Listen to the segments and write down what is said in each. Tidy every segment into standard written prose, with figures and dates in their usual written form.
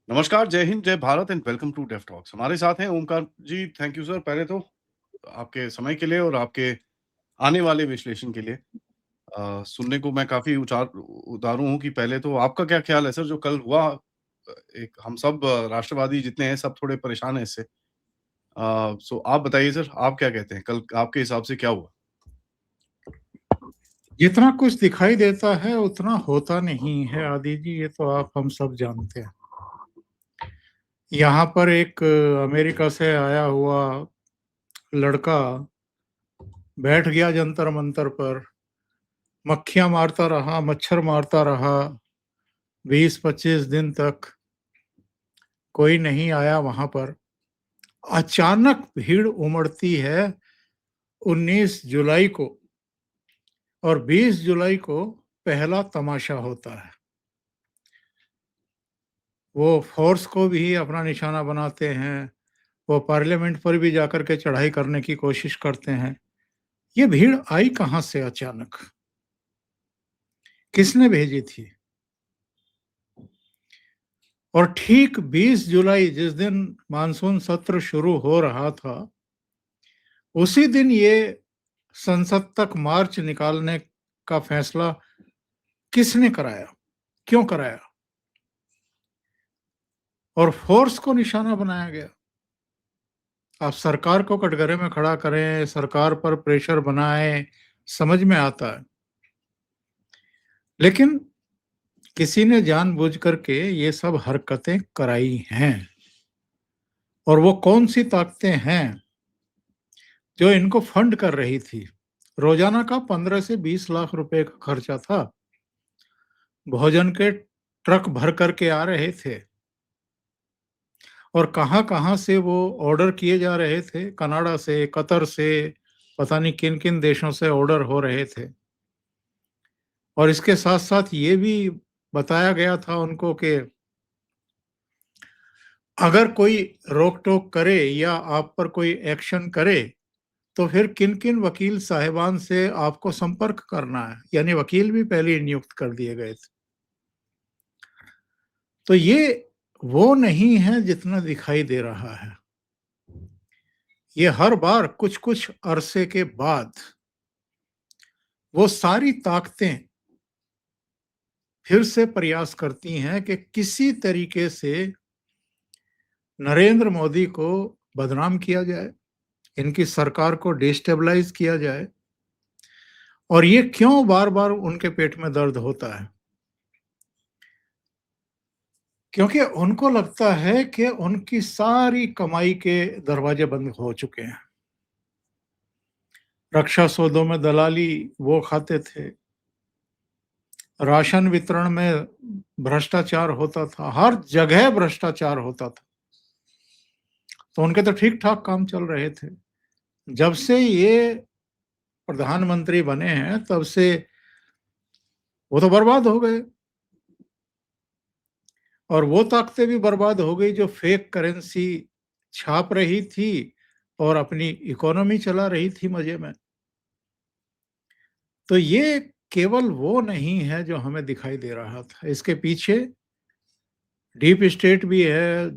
नमस्कार, जय हिंद, जय Bharat and welcome to deaf talks. हमारे साथ हैं Omkar ji. Thank you sir, पहले तो आपके समय के लिए और आपके आने वाले विश्लेषण के लिए। सुनने को मैं काफ़ी उतारू हूँ कि पहले तो आपका क्या ख़्याल है सर जो कल हुआ? एक हम सब राष्ट्रवादी जितने हैं सब थोड़े परेशान हैं इससे। सो आप बताइए सर, आप क्या कहते हैं? कल आपके हिसाब से क्या हुआ? जितना कुछ दिखाई देता है उतना होता नहीं है आदि जी, ये तो आप हम सब जानते हैं। यहाँ पर एक अमेरिका से आया हुआ लड़का बैठ गया जंतर मंतर पर, मक्खियां मारता रहा, मच्छर मारता रहा 20-25 दिन तक। कोई नहीं आया वहां पर। अचानक भीड़ उमड़ती है 19 जुलाई को, और 20 जुलाई को पहला तमाशा होता है। वो फोर्स को भी अपना निशाना बनाते हैं, वो पार्लियामेंट पर भी जाकर के चढ़ाई करने की कोशिश करते हैं। ये भीड़ आई कहाँ से अचानक? किसने भेजी थी? और ठीक 20 जुलाई जिस दिन मानसून सत्र शुरू हो रहा था, उसी दिन ये संसद तक मार्च निकालने का फैसला किसने कराया? क्यों कराया? और फोर्स को निशाना बनाया गया। आप सरकार को कटघरे में खड़ा करें, सरकार पर प्रेशर बनाएं, समझ में आता है। लेकिन किसी ने जानबूझ करके ये सब हरकतें कराई हैं। और वो कौन सी ताकतें हैं जो इनको फंड कर रही थी? रोजाना का 15 से 20 लाख रुपए का खर्चा था। भोजन के ट्रक भर करके आ रहे थे, और कहां कहां से वो ऑर्डर किए जा रहे थे। कनाडा से, कतर से, पता नहीं किन किन देशों से ऑर्डर हो रहे थे। और इसके साथ साथ ये भी बताया गया था उनको कि अगर कोई रोक टोक करे या आप पर कोई एक्शन करे तो फिर किन किन वकील साहिबान से आपको संपर्क करना है। यानी वकील भी पहले ही नियुक्त कर दिए गए थे। तो ये वो नहीं है जितना दिखाई दे रहा है। ये हर बार कुछ कुछ अरसे के बाद वो सारी ताकतें फिर से प्रयास करती हैं कि किसी तरीके से नरेंद्र मोदी को बदनाम किया जाए, इनकी सरकार को डिस्टेबलाइज किया जाए। और ये क्यों बार बार उनके पेट में दर्द होता है? क्योंकि उनको लगता है कि उनकी सारी कमाई के दरवाजे बंद हो चुके हैं। रक्षा सौदों में दलाली वो खाते थे, राशन वितरण में भ्रष्टाचार होता था, हर जगह भ्रष्टाचार होता था। तो उनके तो ठीक ठाक काम चल रहे थे। जब से ये प्रधानमंत्री बने हैं तब से वो तो बर्बाद हो गए। और वो ताकतें भी बर्बाद हो गई जो फेक करेंसी छाप रही थी और अपनी इकोनॉमी चला रही थी मजे में। तो ये केवल वो नहीं है जो हमें दिखाई दे रहा था। इसके पीछे डीप स्टेट भी है,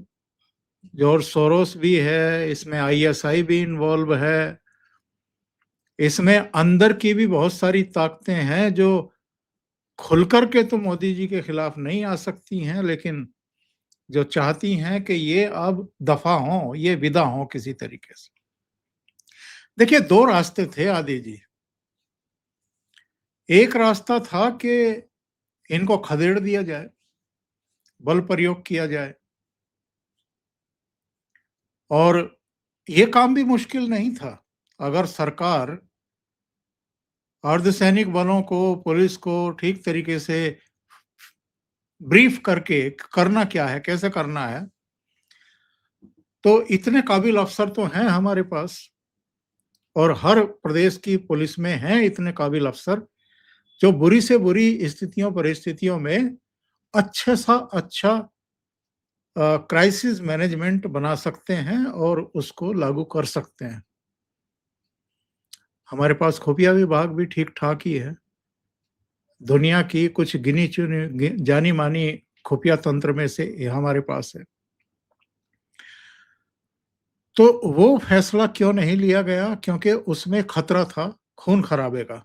जॉर्ज सोरोस भी है, इसमें आईएसआई भी इन्वॉल्व है, इसमें अंदर की भी बहुत सारी ताकतें हैं जो खुल करके तो मोदी जी के खिलाफ नहीं आ सकती हैं, लेकिन जो चाहती हैं कि ये अब दफा हों, ये विदा हों किसी तरीके से। देखिए, दो रास्ते थे आदि जी। एक रास्ता था कि इनको खदेड़ दिया जाए, बल प्रयोग किया जाए। और ये काम भी मुश्किल नहीं था। अगर सरकार अर्धसैनिक बलों को, पुलिस को ठीक तरीके से ब्रीफ करके करना क्या है, कैसे करना है, तो इतने काबिल अफसर तो हैं हमारे पास। और हर प्रदेश की पुलिस में हैं इतने काबिल अफसर जो बुरी से बुरी स्थितियों परिस्थितियों में अच्छे सा अच्छा क्राइसिस मैनेजमेंट बना सकते हैं और उसको लागू कर सकते हैं। हमारे पास खुफिया विभाग भी ठीक ठाक ही है। दुनिया की कुछ गिनी चुनी जानी मानी खुफिया तंत्र में से ये हमारे पास है। तो वो फैसला क्यों नहीं लिया गया? क्योंकि उसमें खतरा था खून खराबे का।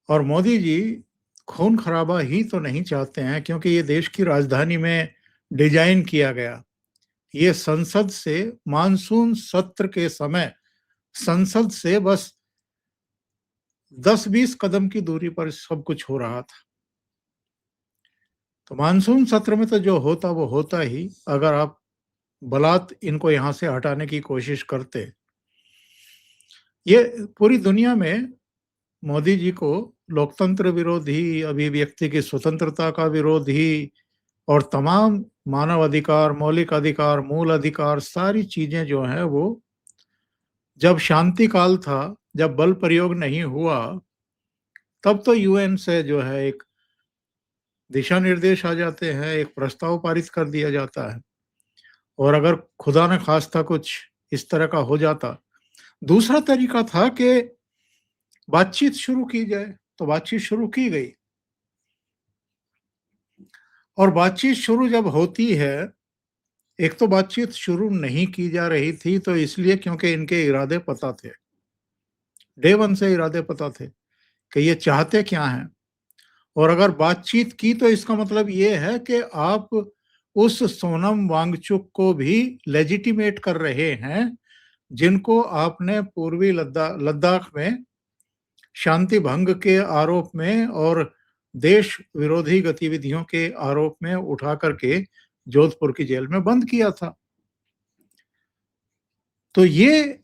और मोदी जी खून खराबा ही तो नहीं चाहते हैं, क्योंकि ये देश की राजधानी में डिजाइन किया गया। ये संसद से मानसून सत्र के समय संसद से बस 10-20 कदम की दूरी पर सब कुछ हो रहा था। तो मानसून सत्र में तो जो होता वो होता ही, अगर आप बलात् इनको यहां से हटाने की कोशिश करते। ये पूरी दुनिया में मोदी जी को लोकतंत्र विरोधी, अभिव्यक्ति की स्वतंत्रता का विरोधी और तमाम मानव अधिकार, मौलिक अधिकार, मूल अधिकार, सारी चीजें जो हैं वो, जब शांति काल था, जब बल प्रयोग नहीं हुआ, तब तो यूएन से जो है एक दिशा निर्देश आ जाते हैं, एक प्रस्ताव पारित कर दिया जाता है। और अगर खुदा न खास्ता कुछ इस तरह का हो जाता, दूसरा तरीका था कि बातचीत शुरू की जाए, तो बातचीत शुरू की गई। और बातचीत शुरू जब होती है, एक तो बातचीत शुरू नहीं की जा रही थी तो इसलिए क्योंकि इनके इरादे पता थे, डे वन से इरादे पता थे कि ये चाहते क्या हैं। और अगर बातचीत की तो इसका मतलब ये है कि आप उस सोनम वांगचुक को भी लेजिटिमेट कर रहे हैं, जिनको आपने पूर्वी लद्दाख में शांति भंग के आरोप में और देश विरोधी गतिविधियों के आरोप में उठा करके जोधपुर की जेल में बंद किया था। तो ये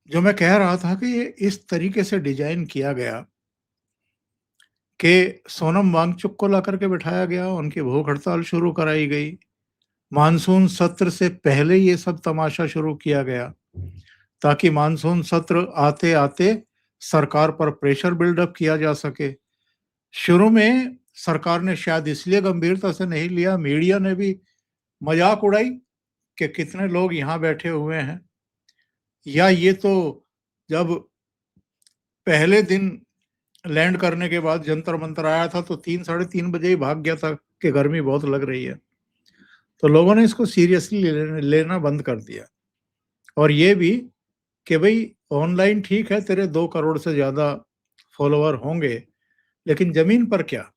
जो मैं कह रहा था कि ये इस तरीके से डिजाइन किया गया कि सोनम वांगचुक को ला करके बिठाया गया, उनकी भूख हड़ताल शुरू कराई गई। मानसून सत्र से पहले ये सब तमाशा शुरू किया गया, ताकि मानसून सत्र आते-आते सरकार पर प्रेशर बिल्डअप किया जा सके। शुरू में सरकार ने शायद इसलिए गंभीरता से नहीं लिया, मीडिया ने भी मजाक उड़ाई कि कितने लोग यहाँ बैठे हुए हैं। या ये तो जब पहले दिन लैंड करने के बाद जंतर मंतर आया था तो 3 साढ़े 3 बजे ही भाग गया था कि गर्मी बहुत लग रही है। तो लोगों ने इसको सीरियसली लेना बंद कर दिया। और ये भी कि भाई ऑनलाइन ठीक है, तेरे 2 करोड़ से ज्यादा फॉलोवर होंगे, लेकिन जमीन पर क्या?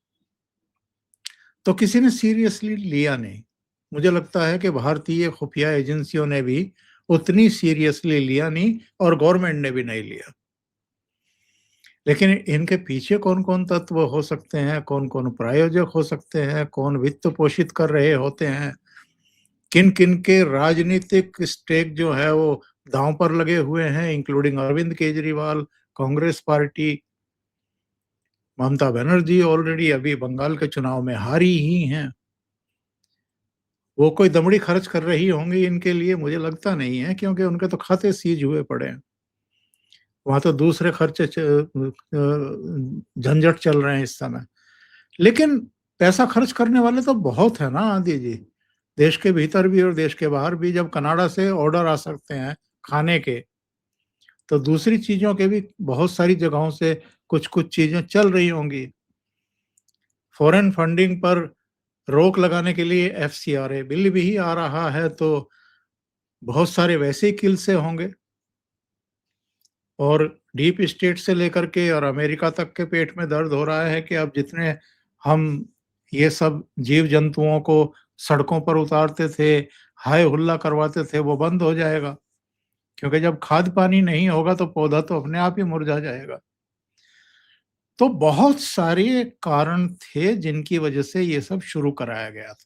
तो किसी ने सीरियसली लिया नहीं। मुझे लगता है कि भारतीय खुफिया एजेंसियों ने भी उतनी सीरियसली लिया नहीं और गवर्नमेंट ने भी नहीं लिया। लेकिन इनके पीछे कौन-कौन तत्व हो सकते हैं, कौन-कौन प्रायोजक हो सकते हैं, कौन वित्त पोषित कर रहे होते हैं, किन-किन के राजनीतिक स्टेक जो है वो दांव पर लगे हुए हैं, including Arvind Kejriwal, Congress party, Mamata Banerjee already अभी बंगाल के चुनाव में हारी ही हैं। वो कोई दमड़ी खर्च कर रही होंगी इनके लिए? मुझे लगता नहीं है, क्योंकि उनके तो खाते सीज हुए पड़े हैं। वहाँ तो दूसरे खर्चे झंझट चल रहे हैं इस समय। लेकिन पैसा खर्च करने वाले तो बहुत है ना आदि जी, देश के भीतर भी और देश के बाहर भी। जब कनाडा से ऑर्डर आ सकते हैं खाने के, तो दूसरी चीजों के भी बहुत सारी जगहों से कुछ-कुछ चीजें चल रही होंगी। फॉरेन फंडिंग पर रोक लगाने के लिए एफसीआरए बिल भी आ रहा है, तो बहुत सारे वैसे ही किल से होंगे। और डीप स्टेट से लेकर के और अमेरिका तक के पेट में दर्द हो रहा है कि अब जितने हम ये सब जीव जंतुओं को सड़कों पर उतारते थे, हाय हुल्ला करवाते थे, वो बंद हो जाएगा। क्योंकि जब खाद पानी नहीं होगा तो पौधा तो अपने आप ही मुरझा जाएगा। तो बहुत सारे कारण थे जिनकी वजह से ये सब शुरू कराया गया था।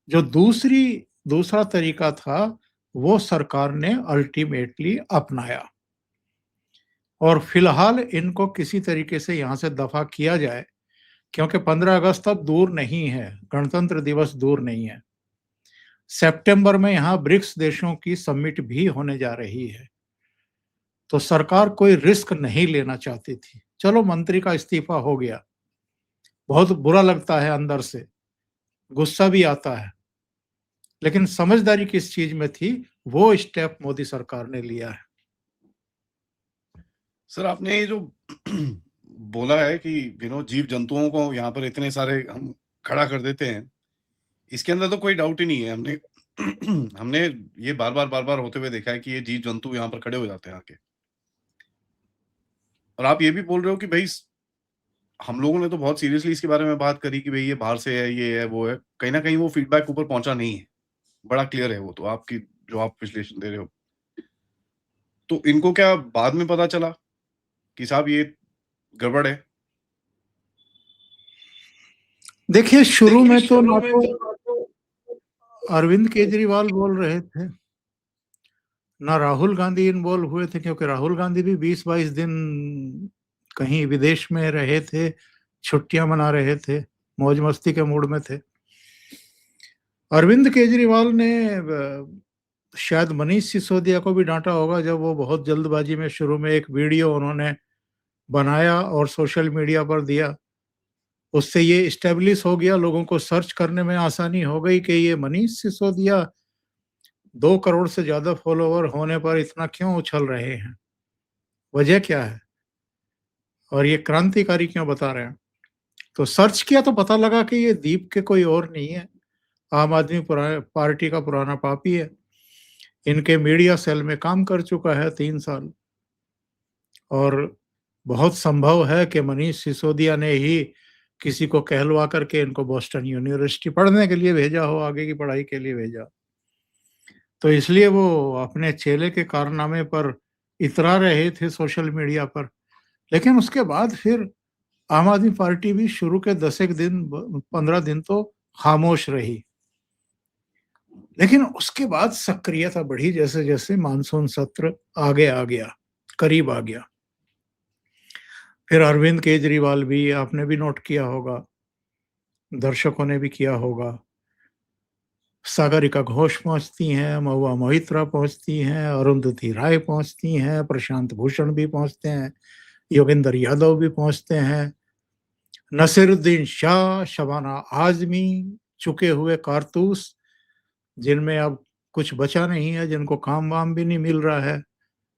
जो दूसरा तरीका था वो सरकार ने अल्टीमेटली अपनाया। और फिलहाल इनको किसी तरीके से यहाँ से दफा किया जाए, क्योंकि 15 अगस्त अब दूर नहीं है, गणतंत्र दिवस दूर नहीं है। सितंबर में यहाँ ब्रिक्स देशों की समिट भी होने जा रही है। तो सरकार कोई रिस्क नहीं लेना चाहती थी। चलो मंत्री का इस्तीफा हो गया, बहुत बुरा लगता है अंदर से, गुस्सा भी आता है, लेकिन समझदारी किस चीज में थी, वो स्टेप मोदी सरकार ने लिया है। सर, आपने ये जो बोला है कि जीव जंतुओं को यहाँ पर इतने सारे हम खड़ा कर देते हैं, इसके अंदर तो कोई डाउट ही नहीं है। हमने हमने ये बार-बार होते हुए देखा है कि ये जीव जंतु यहाँ पर खड़े हो जाते हैं आके। और आप ये भी बोल रहे हो कि भई स हम लोगों ने तो बहुत सीरियसली इसके बारे में बात करी कि भई ये बाहर से है, ये है, वो है। कहीं न कहीं वो फीडबैक ऊपर पहुँचा नहीं है। बड़ा क्लियर है वो तो आपकी जो आप विश्लेषण दे रहे हो। तो इनको क्या बाद में पता चला कि साहब ये गड़बड़ है? देखिए, शुरू में तो ना तो अरविंद केजरीवाल बोल रहे थे, ना राहुल गांधी इन्वॉल्व हुए थे, क्योंकि राहुल गांधी भी 20-22 दिन कहीं विदेश में रहे थे, छुट्टियां मना रहे थे, मौज मस्ती के मूड में थे। अरविंद केजरीवाल ने शायद मनीष सिसोदिया को भी डांटा होगा, जब वो बहुत जल्दबाजी में शुरू में एक वीडियो उन्होंने बनाया और सोशल मीडिया पर दिया। उससे ये इस्टेब्लिश हो गया, लोगों को सर्च करने में आसानी हो गई कि ये मनीष सिसोदिया 2 करोड़ से ज़्यादा फॉलोवर होने पर इतना क्यों उछल रहे हैं? वजह क्या है? और ये क्रांतिकारी क्यों बता रहे हैं? तो सर्च किया तो पता लगा कि ये दीप के कोई और नहीं है, आम आदमी पार्टी का पुराना पापी है। इनके मीडिया सेल में काम कर चुका है 3 साल, और बहुत संभव है कि मनीष सिसोदिया ने ही किसी को कहलवा करके इनको बोस्टन यूनिवर्सिटी पढ़ने के लिए भेजा हो, आगे की पढ़ाई के लिए भेजा। तो इसलिए वो अपने चेले के कारनामे पर इतरा रहे थे सोशल मीडिया पर। लेकिन उसके बाद फिर आम आदमी पार्टी भी शुरू के 10 एक दिन 15 दिन तो खामोश रही। लेकिन उसके बाद सक्रियता बढ़ी जैसे-जैसे मानसून सत्र आगे आ गया, करीब आ गया। फिर अरविंद केजरीवाल भी, आपने भी नोट किया होगा, दर्शकों ने भी किया होगा, सागरिका घोष पहुँचती हैं, महुआ मोइत्रा पहुँचती हैं, अरुंधति राय पहुँचती हैं, प्रशांत भूषण भी पहुँचते हैं, योगेंद्र यादव भी पहुँचते हैं, नसीरुद्दीन शाह, शबाना आज़मी, चुके हुए कारतूस, जिनमें अब कुछ बचा नहीं है, जिनको काम-वाम भी नहीं मिल रहा है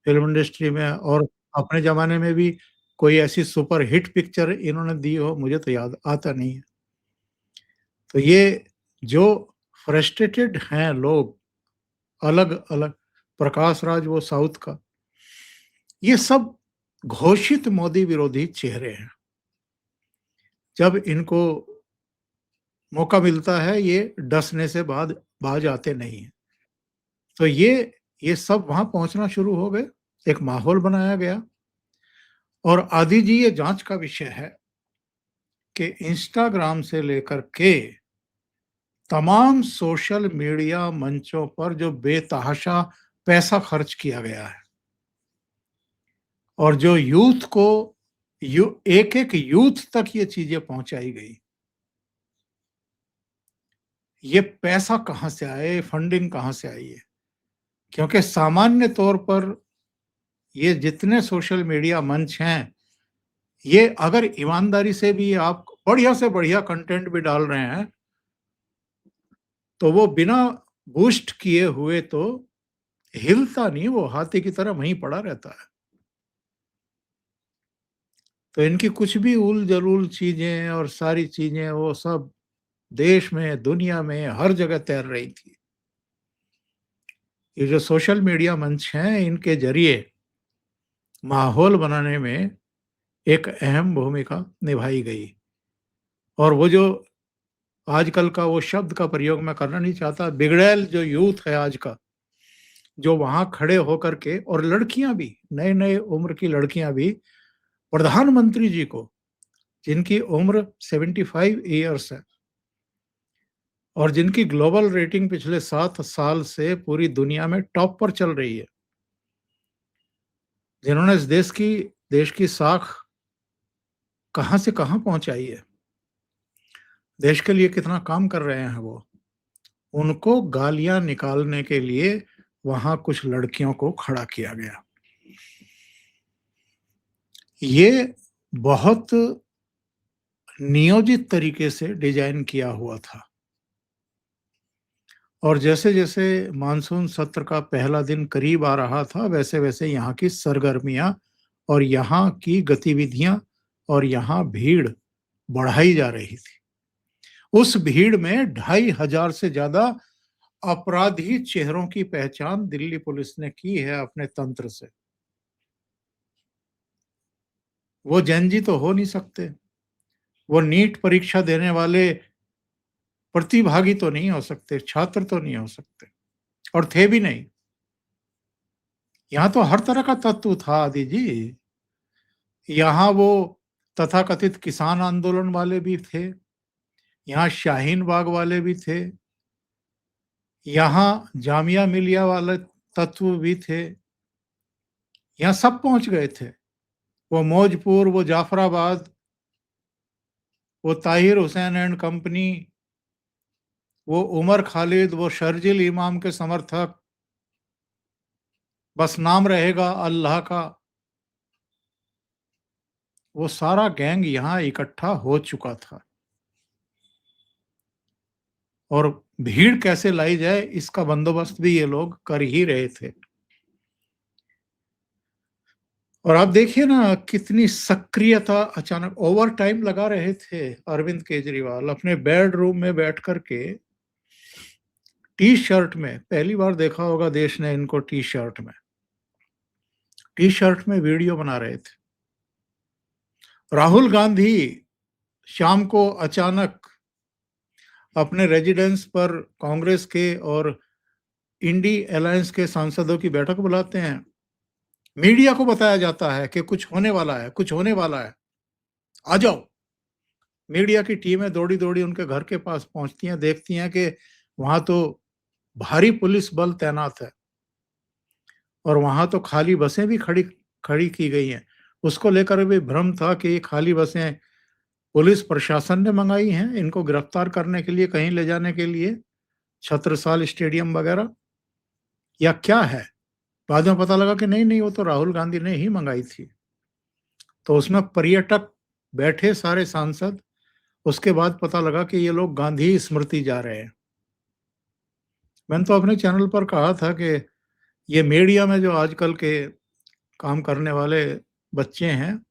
फ़िल्म इंडस्ट्री में, और अपने ज़माने में भी कोई ऐसी सुपर हिट पिक्चर इन्होंने दी हो, मुझे तो याद आता नहीं है। तो ये जो फ्रस्ट्रेटेड हैं लोग, अलग-अलग, प्रकाश राज वो साउथ का, ये सब घोषित मोदी विरोधी चेहरे हैं। जब इनको मौका मिलता है, ये डसने से बाज आते नहीं हैं। तो ये सब वहाँ पहुँचना शुरू हो गए, एक माहौल बनाया गया। और आदि जी, ये जाँच का विषय है कि इंस्टाग्राम से लेकर के तमाम सोशल मीडिया मंचों पर जो बेतहाशा पैसा खर्च किया गया है, और जो यूथ को एक-एक यूथ तक ये चीज़ें पहुँचाई गई। ये पैसा कहाँ से आए, फंडिंग कहाँ से आई है? क्योंकि सामान्य तौर पर ये जितने सोशल मीडिया मंच हैं, ये अगर ईमानदारी से भी आप बढ़िया से बढ़िया कंटेंट भी डाल रहे हैं, तो वो बिना बूस्ट किए हुए तो हिलता नहीं, वो हाथी की तरह वहीं पड़ा रहता है। तो इनकी कुछ भी उल-जलूल चीज़ें और सारी चीज़ें, वो सब देश में, दुनिया में, हर जगह तैर रही थी। ये जो सोशल मीडिया मंच हैं, इनके ज़रिए माहौल बनाने में एक अहम भूमिका निभाई गई। और वो जो आजकल का वो शब्द का प्रयोग मैं करना नहीं चाहता, बिगड़ैल जो यूथ है आज का, जो वहाँ खड़े होकर के, और लड़कियाँ भी, नए-नए उम्र की लड़कियाँ भी प्रधानमंत्री जी को, जिनकी उम्र 75 इयर्स है और जिनकी ग्लोबल रेटिंग पिछले 7 साल से पूरी दुनिया में टॉप पर चल रही है, जिन्होंने इस देश की साख कहाँ से कहाँ पहुँचाई है, देश के लिए कितना काम कर रहे हैं वो, उनको गालियाँ निकालने के लिए वहाँ कुछ लड़कियों को खड़ा किया गया। ये बहुत नियोजित तरीके से डिज़ाइन किया हुआ था। और जैसे-जैसे मानसून सत्र का पहला दिन करीब आ रहा था, वैसे-वैसे यहाँ की सरगर्मियाँ और यहाँ की गतिविधियाँ और यहाँ भीड़ बढ़ाई जा रही थी। उस भीड़ में 2500 से ज्यादा अपराधी चेहरों की पहचान दिल्ली पुलिस ने की है अपने तंत्र से। वो जैन जी तो हो नहीं सकते, वो नीट परीक्षा देने वाले प्रतिभागी तो नहीं हो सकते, छात्र तो नहीं हो सकते, और थे भी नहीं। यहां तो हर तरह का तत्व था आदि जी। यहाँ वो तथाकथित किसान आंदोलन वाले भी थे, यहाँ शाहीन बाग वाले भी थे, यहाँ जामिया मिलिया वाले तत्व भी थे। यहाँ सब पहुंच गए थे। वो मौजपुर, वो जाफराबाद, वो ताहिर हुसैन एंड कंपनी, वो उमर खालिद, वो शर्जिल इमाम के समर्थक, बस नाम रहेगा अल्लाह का, वो सारा गैंग यहाँ इकट्ठा हो चुका था। और भीड़ कैसे लाई जाए इसका बंदोबस्त भी ये लोग कर ही रहे थे। और आप देखिए ना कितनी सक्रियता, अचानक ओवर टाइम लगा रहे थे अरविंद केजरीवाल अपने बेडरूम में बैठ करके टी शर्ट में। पहली बार देखा होगा देश ने इनको टी शर्ट में वीडियो बना रहे थे। राहुल गांधी शाम को अचानक अपने रेजिडेंस पर कांग्रेस के और इंडी अलायंस के सांसदों की बैठक बुलाते हैं। मीडिया को बताया जाता है कि कुछ होने वाला है, कुछ होने वाला है, आ जाओ। मीडिया की टीमें दौड़ी दौड़ी उनके घर के पास पहुंचती हैं, देखती हैं कि वहां तो भारी पुलिस बल तैनात है और वहां तो खाली बसें भी खड़ी खड़ी की गई हैं। उसको लेकर भी भ्रम था कि ये खाली बसें पुलिस प्रशासन ने मंगाई हैं इनको गिरफ्तार करने के लिए, कहीं ले जाने के लिए, छत्रसाल स्टेडियम वगैरह, या क्या है। बाद में पता लगा कि नहीं नहीं, वो तो राहुल गांधी ने ही मंगाई थी। तो उसमें पर्यटक बैठे, सारे सांसद। उसके बाद पता लगा कि ये लोग गांधी स्मृति जा रहे हैं। मैंने तो अपने चैनल पर कहा था कि ये मीडिया में जो आजकल के काम करने वाले बच्चे हैं,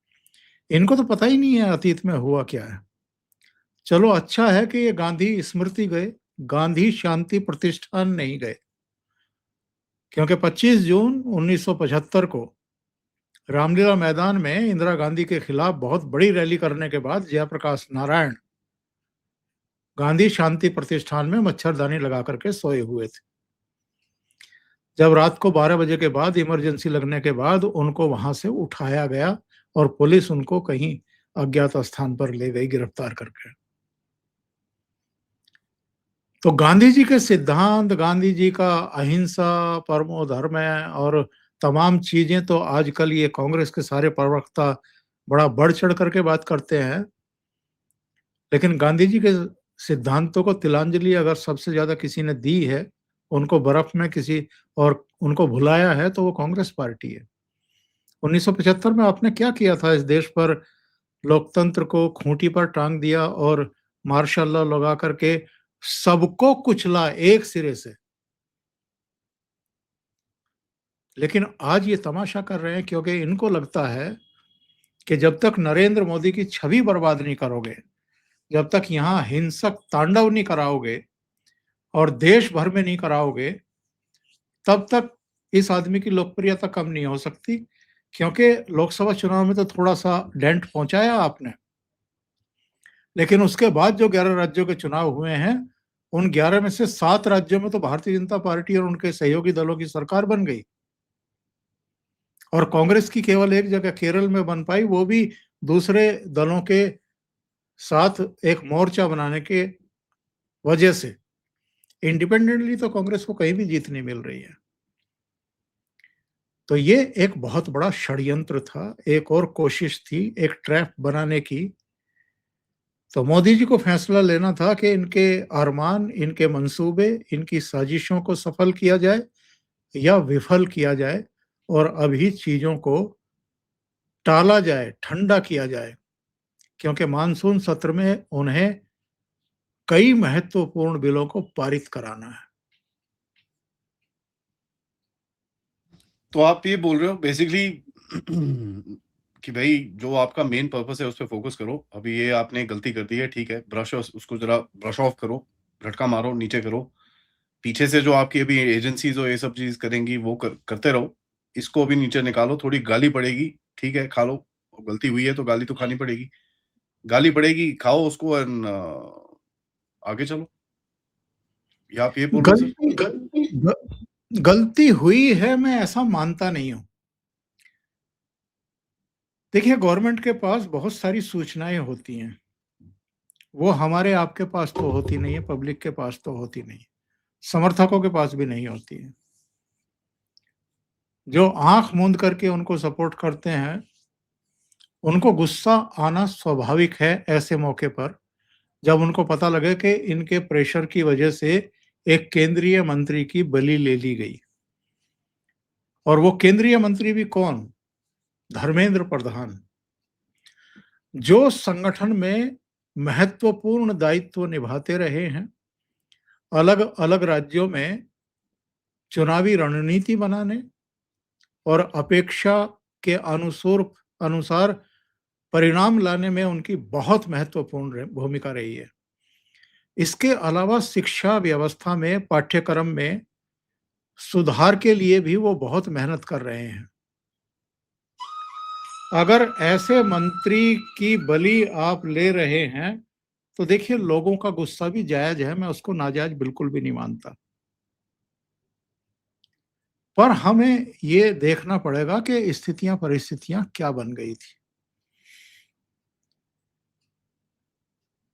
इनको तो पता ही नहीं है अतीत में हुआ क्या है। चलो अच्छा है कि ये गांधी स्मृति गए, गांधी शांति प्रतिष्ठान नहीं गए, क्योंकि 25 जून 1975 को रामलीला मैदान में इंदिरा गांधी के खिलाफ बहुत बड़ी रैली करने के बाद जयप्रकाश नारायण गांधी शांति प्रतिष्ठान में मच्छरदानी लगा करके सोए हुए थे। जब रात को 12 बजे के बाद इमरजेंसी लगने के बाद उनको वहां से उठाया गया और पुलिस उनको कहीं अज्ञात स्थान पर ले गई गिरफ्तार करके। तो गांधी जी के सिद्धांत, गांधी जी का अहिंसा, परमो धर्म और तमाम चीजें तो आजकल ये कांग्रेस के सारे प्रवक्ता बड़ा बढ़ चढ़ करके बात करते हैं, लेकिन गांधी जी के सिद्धांतों को तिलांजलि अगर सबसे ज्यादा किसी ने दी है, उनको बर्फ में किसी और उनको भुलाया है, तो वो कांग्रेस पार्टी है। 1975 में आपने क्या किया था इस देश पर? लोकतंत्र को खूंटी पर टांग दिया और मार्शल लॉ लगा करके सबको कुचला एक सिरे से। लेकिन आज ये तमाशा कर रहे हैं क्योंकि इनको लगता है कि जब तक नरेंद्र मोदी की छवि बर्बाद नहीं करोगे, जब तक यहाँ हिंसक तांडव नहीं कराओगे और देश भर में नहीं कराओगे, तब तक इस आदमी की लोकप्रियता कम नहीं हो सकती। क्योंकि लोकसभा चुनाव में तो थोड़ा सा डेंट पहुंचाया आपने, लेकिन उसके बाद जो 11 राज्यों के चुनाव हुए हैं, उन 11 में से 7 राज्यों में तो भारतीय जनता पार्टी और उनके सहयोगी दलों की सरकार बन गई और कांग्रेस की केवल एक जगह केरल में बन पाई, वो भी दूसरे दलों के साथ एक मोर्चा बनाने के वजह से। इंडिपेंडेंटली तो कांग्रेस को कहीं भी जीत नहीं मिल रही है। तो ये एक बहुत बड़ा षड्यंत्र था, एक और कोशिश थी एक ट्रैप बनाने की। तो मोदी जी को फैसला लेना था कि इनके अरमान, इनके मंसूबे, इनकी साजिशों को सफल किया जाए या विफल किया जाए और अभी चीजों को टाला जाए, ठंडा किया जाए, क्योंकि मानसून सत्र में उन्हें कई महत्वपूर्ण बिलों को पारित कराना है। तो आप ये बोल रहे हो बेसिकली कि भई जो आपका मेन पर्पस है उस पे फ़ोकस करो। अभी ये आपने गलती कर दी है, ठीक है, उसको ज़रा ब्रश ऑफ करो, झटका मारो, नीचे करो। पीछे से जो आपकी अभी एजेंसीज़ और ये सब चीज़ करेंगी वो करते रहो। इसको अभी नीचे निकालो, थोड़ी गाली पड़ेगी, ठीक है, खा लो। गलती हुई है तो गाली तो खानी पड़ेगी। गाली पड़ेगी, खाओ उसको एंड आगे चलो। या आप ये बोल रहे हैं सर? गलती ग गलती हुई है, मैं ऐसा मानता नहीं हूँ। देखिए, गवर्नमेंट के पास बहुत सारी सूचनाएँ होती हैं। वो हमारे आपके पास तो होती नहीं है, पब्लिक के पास तो होती नहीं है, समर्थकों के पास भी नहीं होती है। जो आँख मूंद करके उनको सपोर्ट करते हैं, उनको गुस्सा आना स्वाभाविक है ऐसे मौके पर, जब उनको पता लगे कि इनके प्रेशर की वजह से एक केंद्रीय मंत्री की बलि ले ली गई। और वो केंद्रीय मंत्री भी कौन? धर्मेंद्र प्रधान, जो संगठन में महत्वपूर्ण दायित्व निभाते रहे हैं, अलग-अलग राज्यों में चुनावी रणनीति बनाने और अपेक्षा के अनुसार परिणाम लाने में उनकी बहुत महत्वपूर्ण भूमिका रही है। इसके अलावा शिक्षा व्यवस्था में पाठ्यक्रम में सुधार के लिए भी वो बहुत मेहनत कर रहे हैं। अगर ऐसे मंत्री की बलि आप ले रहे हैं, तो देखिए लोगों का गुस्सा भी जायज़ है, मैं उसको नाजायज़ बिल्कुल भी नहीं मानता। पर हमें ये देखना पड़ेगा कि स्थितियाँ, परिस्थितियाँ क्या बन गई थी।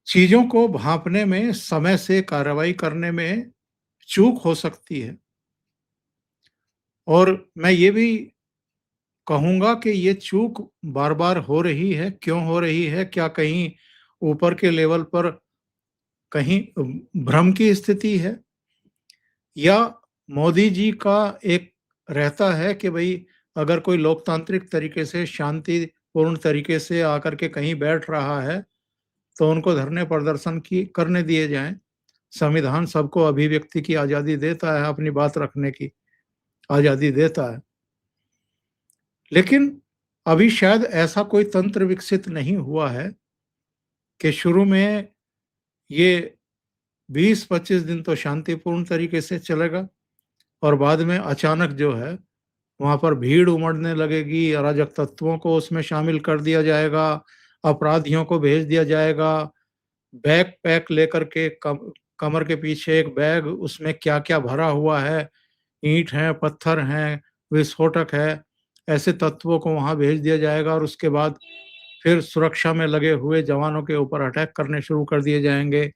चीज़ों को भाँपने में, समय से कार्रवाई करने में चूक हो सकती है। और मैं ये भी कहूँगा कि ये चूक बार-बार हो रही है, क्यों हो रही है? क्या कहीं ऊपर के लेवल पर कहीं भ्रम की स्थिति है? या मोदी जी का एक रहता है कि भई अगर कोई लोकतांत्रिक तरीके से, शांतिपूर्ण तरीके से आकर के कहीं बैठ रहा है, तो उनको धरने प्रदर्शन की करने दिए जाएँ। संविधान सबको अभिव्यक्ति की आज़ादी देता है, अपनी बात रखने की आज़ादी देता है। लेकिन अभी शायद ऐसा कोई तंत्र विकसित नहीं हुआ है कि शुरू में ये 20-25 दिन तो शांतिपूर्ण तरीके से चलेगा और बाद में अचानक जो है, वहाँ पर भीड़ उमड़ने लगेगी, अराजक तत्वों को उसमें शामिल कर दिया जाएगा, अपराधियों को भेज दिया जाएगा, बैग पैक लेकर के कमर के पीछे एक बैग, उसमें क्या-क्या भरा हुआ है, ईंट हैं, पत्थर हैं, विस्फोटक है, ऐसे तत्वों को वहाँ भेज दिया जाएगा और उसके बाद फिर सुरक्षा में लगे हुए जवानों के ऊपर अटैक करने शुरू कर दिए जाएँगे,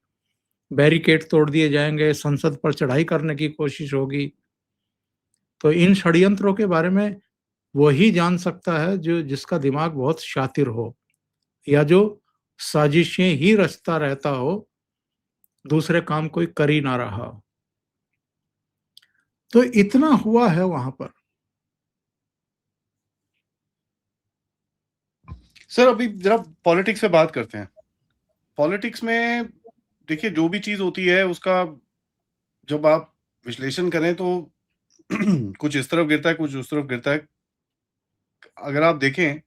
बैरिकेड तोड़ दिए जाएँगे, संसद पर चढ़ाई करने की कोशिश होगी। तो इन षड्यंत्रों के बारे में वही जान सकता है जो जिसका दिमाग बहुत शातिर हो या जो साजिशें ही रचता रहता हो, दूसरे काम कोई कर ही ना रहा हो। तो इतना हुआ है वहाँ पर। सर अभी ज़रा पॉलिटिक्स पे बात करते हैं। पॉलिटिक्स में देखिए जो भी चीज़ होती है उसका जब आप विश्लेषण करें तो कुछ इस तरफ गिरता है, कुछ उस तरफ गिरता है। अगर आप देखें,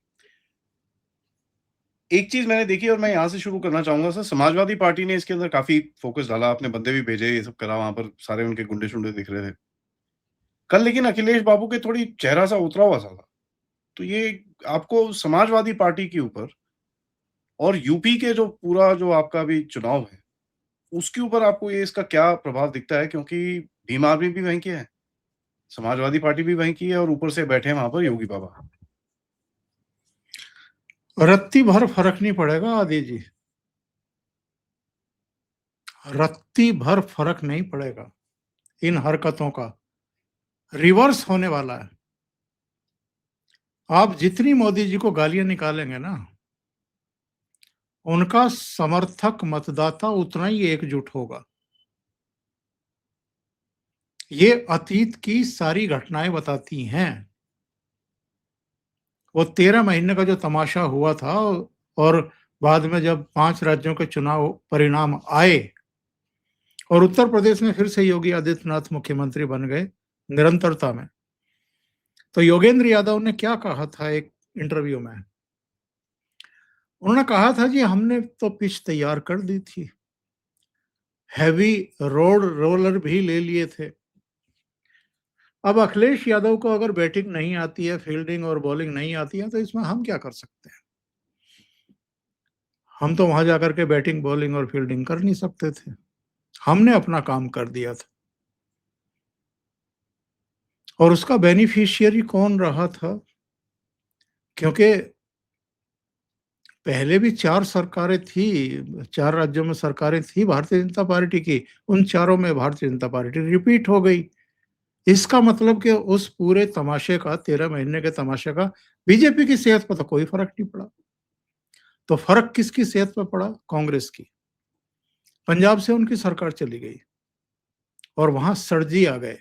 एक चीज़ मैंने देखी और मैं यहाँ से शुरू करना चाहूँगा सर, समाजवादी पार्टी ने इसके अंदर काफ़ी फ़ोकस डाला, आपने बंदे भी भेजे, ये सब करा, वहाँ पर सारे उनके गुंडे-शुंडे दिख रहे थे। कल लेकिन अखिलेश बाबू के थोड़ी चेहरा-सा उतरा हुआ-सा था। तो ये आपको समाजवादी पार्टी के ऊपर और यूपी के जो पूरा जो आपका अभी चुनाव है, उसके ऊपर आपको ये इसका क्या प्रभाव दिखता है? क्योंकि भीम आर्मी भी वहीं के हैं, समाजवादी पार्टी भी वहीं की है और ऊपर से बैठे हैं वहाँ पर योगी बाबा। रत्ती भर फ़र्क नहीं पड़ेगा आदि जी, रत्ती भर फ़र्क नहीं पड़ेगा इन हरकतों का, रिवर्स होने वाला है। आप जितनी मोदी जी को गालियाँ निकालेंगे ना, उनका समर्थक मतदाता उतना ही एकजुट होगा। ये अतीत की सारी घटनाएँ बताती हैं। वो 13 महीने का जो तमाशा हुआ था और बाद में जब 5 राज्यों के चुनाव परिणाम आए और उत्तर प्रदेश में फिर से योगी आदित्यनाथ मुख्यमंत्री बन गए निरंतरता में। तो योगेंद्र यादव ने क्या कहा था एक इंटरव्यू में? उन्होंने कहा था जी हमने तो पिच तैयार कर दी थी, हैवी रोड रोलर भी ले लिए थे। अब अखिलेश यादव को अगर बैटिंग नहीं आती है, फील्डिंग और बॉलिंग नहीं आती है, तो इसमें हम क्या कर सकते हैं? हम तो वहां जाकर के बैटिंग, बॉलिंग और फील्डिंग कर नहीं सकते थे। हमने अपना काम कर दिया था। और उसका बेनिफिशियरी कौन रहा था? क्योंकि पहले भी 4 सरकारें थी, 4 राज्यों में सरकारें थी भारतीय जनता पार्टी की, उन चारों में भारतीय जनता पार्टी रिपीट हो गई। इसका मतलब कि उस पूरे तमाशे का, 13 महीने के तमाशे का बीजेपी की सेहत पर तो कोई फ़र्क नहीं पड़ा। तो फ़र्क किसकी सेहत पे पड़ा? कांग्रेस की। पंजाब से उनकी सरकार चली गई और वहाँ सर-जी आ गए।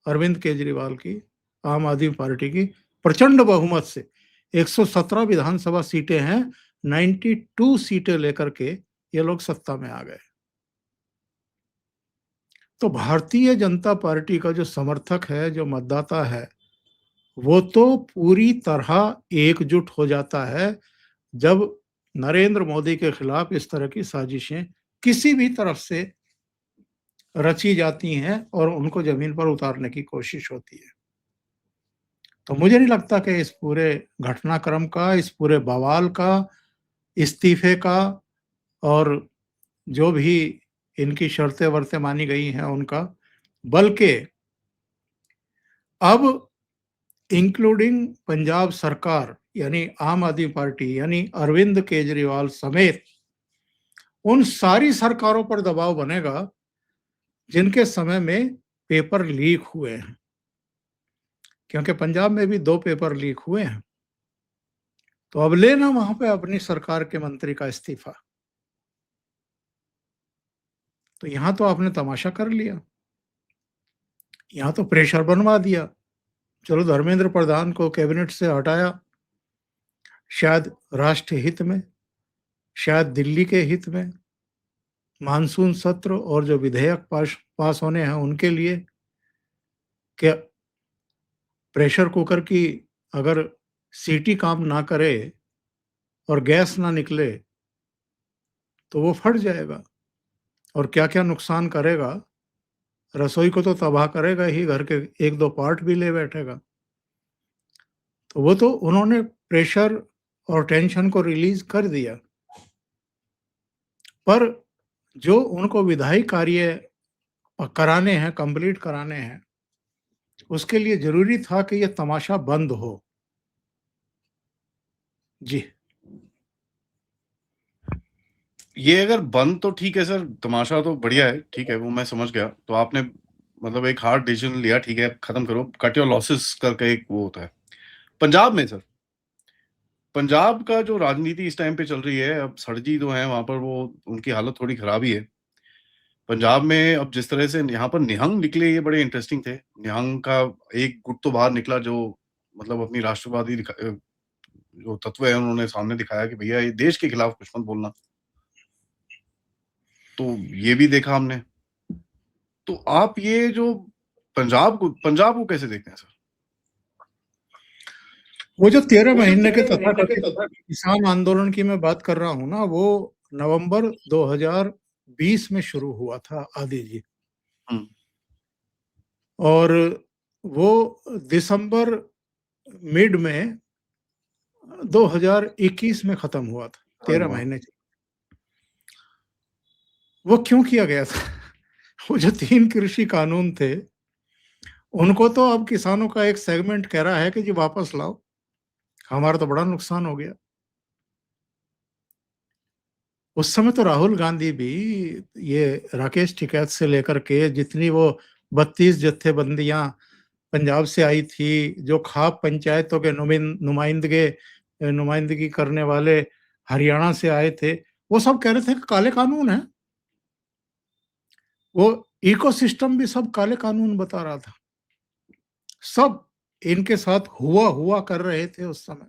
अरविंद केजरीवाल की, आम आदमी पार्टी की प्रचंड बहुमत से 117 विधानसभा सीटें हैं, 92 सीटें लेकर के ये लोग सत्ता में आ गए। तो भारतीय जनता पार्टी का जो समर्थक है, जो मतदाता है, वो तो पूरी तरह एकजुट हो जाता है जब नरेंद्र मोदी के खिलाफ इस तरह की साजिशें किसी भी तरफ से रची जाती हैं और उनको जमीन पर उतारने की कोशिश होती है। तो मुझे नहीं लगता कि इस पूरे घटनाक्रम का, इस पूरे बवाल का, इस्तीफे का और जो भी इनकी शर्तें-वर्तें मानी गई हैं उनका, बल्कि अब इंक्लूडिंग पंजाब सरकार यानी आम आदमी पार्टी यानी अरविंद केजरीवाल समेत उन सारी सरकारों पर दबाव बनेगा जिनके समय में पेपर लीक हुए हैं। क्योंकि पंजाब में भी 2 पेपर लीक हुए हैं। तो अब लेना वहां पे अपनी सरकार के मंत्री का इस्तीफा। तो यहां तो आपने तमाशा कर लिया, यहां तो प्रेशर बनवा दिया। चलो धर्मेंद्र प्रधान को कैबिनेट से हटाया, शायद राष्ट्र हित में, शायद दिल्ली के हित में, मानसून सत्र और जो विधेयक पास होने हैं उनके लिए, कि प्रेशर कुकर की अगर सीटी काम ना करे और गैस ना निकले तो वो फट जाएगा और क्या-क्या नुकसान करेगा। रसोई को तो तबाह करेगा ही, घर के 1-2 पार्ट भी ले बैठेगा। तो वो तो उन्होंने प्रेशर और टेंशन को रिलीज़ कर दिया। पर जो उनको विधायी कार्य कराने हैं, कंप्लीट कराने हैं, उसके लिए ज़रूरी था कि ये तमाशा बंद हो। जी। ये अगर बंद तो ठीक है सर, तमाशा तो बढ़िया है, ठीक है, वो मैं समझ गया। तो आपने मतलब एक हार्ड डिसीजन लिया, ठीक है, खत्म करो, कट योर लॉसेस करके एक वो होता है। पंजाब में सर, पंजाब का जो राजनीति इस टाइम पे चल रही है, अब सड़जी जो हैं वहाँ पर वो उनकी हालत थोड़ी खराब ही है। पंजाब में अब जिस तरह से यहाँ पर निहंग निकले ये बड़े इंटरेस्टिंग थे। निहंग का एक गुट तो बाहर निकला जो मतलब अपनी राष्ट्रवादी जो तत्व है उन्होंने सामने दिखाया कि भैया ये देश के खिलाफ कुछ मत बोलना। तो ये भी देखा हमने। तो आप ये जो पंजाब को कैसे देखते हैं सर? वो जो 13 वो जो महीने के 13 महीने के तथाकथित तथा किसान आंदोलन की मैं बात कर रहा हूँ ना, वो नवंबर 2020 में शुरू हुआ था आदि जी। हुँ, और वो दिसंबर मिड में 2021 में खत्म हुआ था, अरे 13 वाह! महीने वो क्यों किया गया था? वो जो 3 कृषि कानून थे, उनको तो अब किसानों का एक सेगमेंट कह रहा है कि जी वापस लाओ, हमारा तो बड़ा नुकसान हो गया। उस समय तो राहुल गांधी भी ये राकेश टिकैत से लेकर के जितनी वो 32 जत्थेबंदियां पंजाब से आई थी, जो खाप पंचायतों के नुमाइंदगी करने वाले हरियाणा से आए थे, वो सब कह रहे थे कि काले कानून हैं। वो इकोसिस्टम भी सब काले कानून बता रहा था। सब इनके साथ हुआ कर रहे थे उस समय।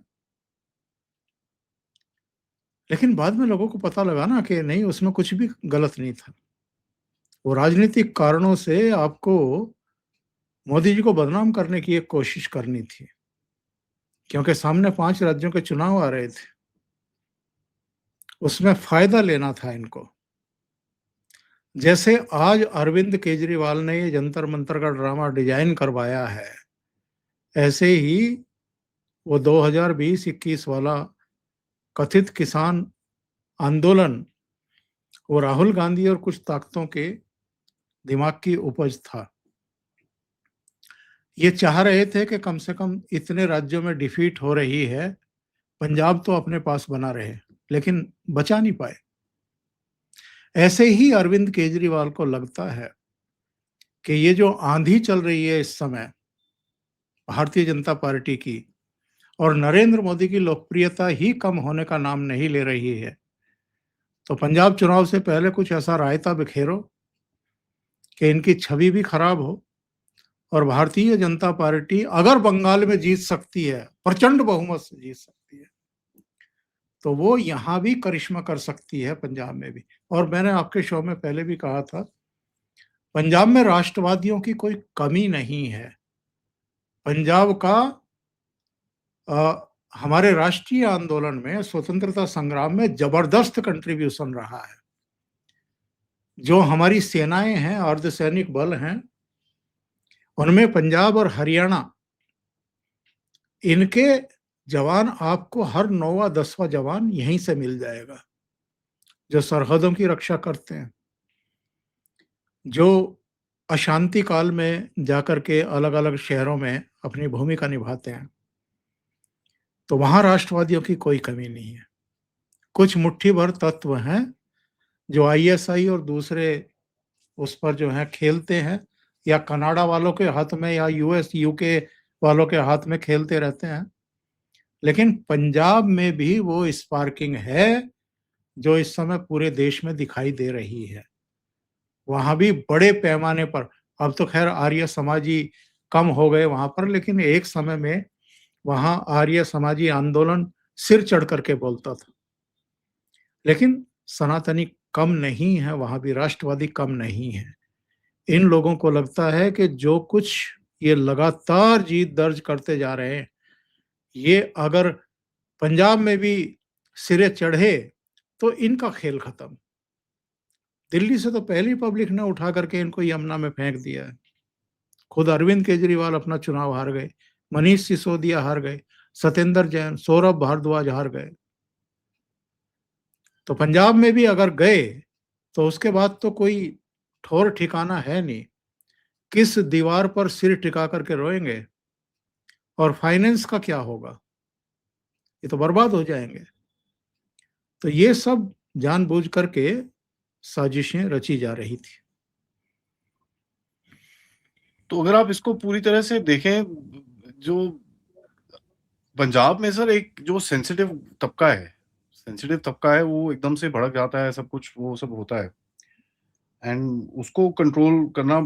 लेकिन बाद में लोगों को पता लगा ना कि नहीं, उसमें कुछ भी गलत नहीं था। वो राजनीतिक कारणों से आपको मोदी जी को बदनाम करने की एक कोशिश करनी थी, क्योंकि सामने 5 राज्यों के चुनाव आ रहे थे। उसमें फायदा लेना था इनको। जैसे आज अरविंद केजरीवाल ने ये जंतर मंतर का ड्रामा डिजाइन करवाया है, ऐसे ही वो 2020-21 वाला कथित किसान आंदोलन वो राहुल गांधी और कुछ ताकतों के दिमाग की उपज था। ये चाह रहे थे कि कम से कम इतने राज्यों में डिफीट हो रही है, पंजाब तो अपने पास बना रहे, लेकिन बचा नहीं पाए। ऐसे ही अरविंद केजरीवाल को लगता है कि ये जो आंधी चल रही है इस समय भारतीय जनता पार्टी की, और नरेंद्र मोदी की लोकप्रियता ही कम होने का नाम नहीं ले रही है, तो पंजाब चुनाव से पहले कुछ ऐसा रायता बिखेरो कि इनकी छवि भी खराब हो, और भारतीय जनता पार्टी अगर बंगाल में जीत सकती है, प्रचंड बहुमत से जीत सकती है, तो वो यहां भी करिश्मा कर सकती है, पंजाब में भी। और मैंने आपके शो में पहले भी कहा था, पंजाब में राष्ट्रवादियों की कोई कमी नहीं है। पंजाब का हमारे राष्ट्रीय आंदोलन में, स्वतंत्रता संग्राम में जबरदस्त कंट्रीब्यूशन रहा है। जो हमारी सेनाएं हैं, अर्धसैनिक बल हैं, उनमें पंजाब और हरियाणा, इनके जवान आपको हर 9वां 10वां जवान यहीं से मिल जाएगा, जो सरहदों की रक्षा करते हैं, जो अशांति काल में जाकर के अलग अलग शहरों में अपनी भूमिका निभाते हैं। तो वहां राष्ट्रवादियों की कोई कमी नहीं है। कुछ मुट्ठी भर तत्व हैं जो आईएसआई और दूसरे उस पर जो है खेलते हैं, या कनाडा वालों के हाथ में या यूएस यूके वालों के हाथ में खेलते रहते हैं। लेकिन पंजाब में भी वो स्पार्किंग है जो इस समय पूरे देश में दिखाई दे रही है। वहां भी बड़े पैमाने पर, अब तो खैर आर्य समाजी कम हो गए वहां पर, लेकिन एक समय में वहां आर्य समाजी आंदोलन सिर चढ़ करके बोलता था। लेकिन सनातनी कम नहीं है, वहां भी राष्ट्रवादी कम नहीं है। इन लोगों को लगता है कि जो कुछ ये लगातार जीत दर्ज करते जा रहे हैं, ये अगर पंजाब में भी सिरे चढ़े तो इनका खेल खत्म। दिल्ली से तो पहली पब्लिक ने उठा करके इनको यमुना में फेंक दिया है। खुद अरविंद केजरीवाल अपना चुनाव हार गए, मनीष सिसोदिया हार गए, सत्येंद्र जैन, सौरभ भारद्वाज हार गए। तो पंजाब में भी अगर गए तो उसके बाद तो कोई ठौर ठिकाना है नहीं, किस दीवार पर सिर टिका करके रोएंगे, और फाइनेंस का क्या होगा, ये तो बर्बाद हो जाएंगे। तो ये सब जानबूझ करके साजिशें रची जा रही थी। तो अगर आप इसको पूरी तरह से देखें, जो पंजाब में सर एक जो सेंसिटिव तबका है वो एकदम से भड़क जाता है, सब कुछ वो सब होता है। एंड उसको कंट्रोल करना,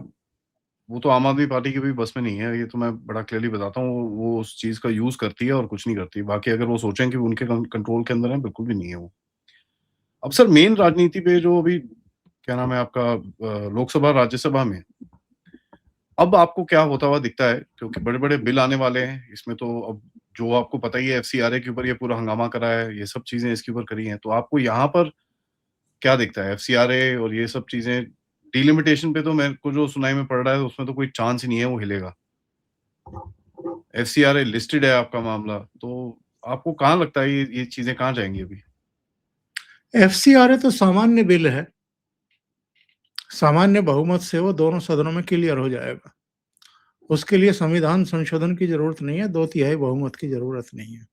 वो तो आम आदमी पार्टी की भी बस में नहीं है, ये तो मैं बड़ा क्लियरली बताता हूँ। वो उस चीज़ का यूज़ करती है और कुछ नहीं करती। बाकी अगर वो सोचें कि वो उनके कंट्रोल के अंदर है, बिल्कुल भी नहीं है वो। अब सर मेन राजनीति पे जो अभी क्या नाम है आपका, लोकसभा, राज्यसभा में अब आपको क्या होता हुआ दिखता है? क्योंकि बड़े-बड़े बिल आने वाले हैं। इसमें तो अब जो आपको पता ही है, एफसीआरए के ऊपर ये पूरा हंगामा करा है, ये सब चीज़ें इसके ऊपर करी हैं। तो आपको यहाँ पर क्या दिखता है? एफसीआरए और ये सब चीज़ें, डिलिमिटेशन पे तो मेरे को जो सुनाई में पड़ रहा है, उसमें तो कोई चांस ही नहीं है वो हिलेगा। एफसीआरए लिस्टेड है आपका मामला, तो आपको कहाँ लगता है ये चीज़ें कहाँ जाएँगी अभी? एफसीआरए तो सामान्य बिल है, सामान्य बहुमत से वो दोनों सदनों में क्लियर हो जाएगा। उसके लिए संविधान संशोधन की जरूरत नहीं है, 2/3 बहुमत की जरूरत नहीं है।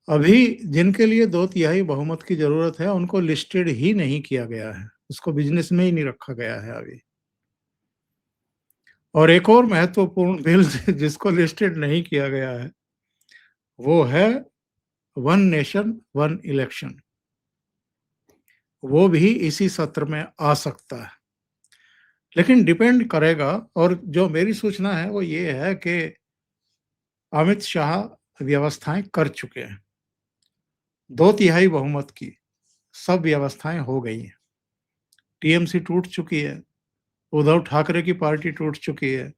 अभी जिनके लिए 2/3 बहुमत की जरूरत है, उनको लिस्टेड ही नहीं किया गया है, उसको बिजनेस में ही नहीं रखा गया है अभी। और एक और महत्वपूर्ण बिल जिसको लिस्टेड नहीं किया गया है, वो है वन नेशन वन इलेक्शन। वो भी इसी सत्र में आ सकता है, लेकिन डिपेंड करेगा। और जो मेरी सूचना है वो ये है कि अमित शाह व्यवस्थाएं कर चुके हैं, 2/3 बहुमत की सब व्यवस्थाएं हो गई हैं। टीएमसी टूट चुकी है, उद्धव ठाकरे की पार्टी टूट चुकी है,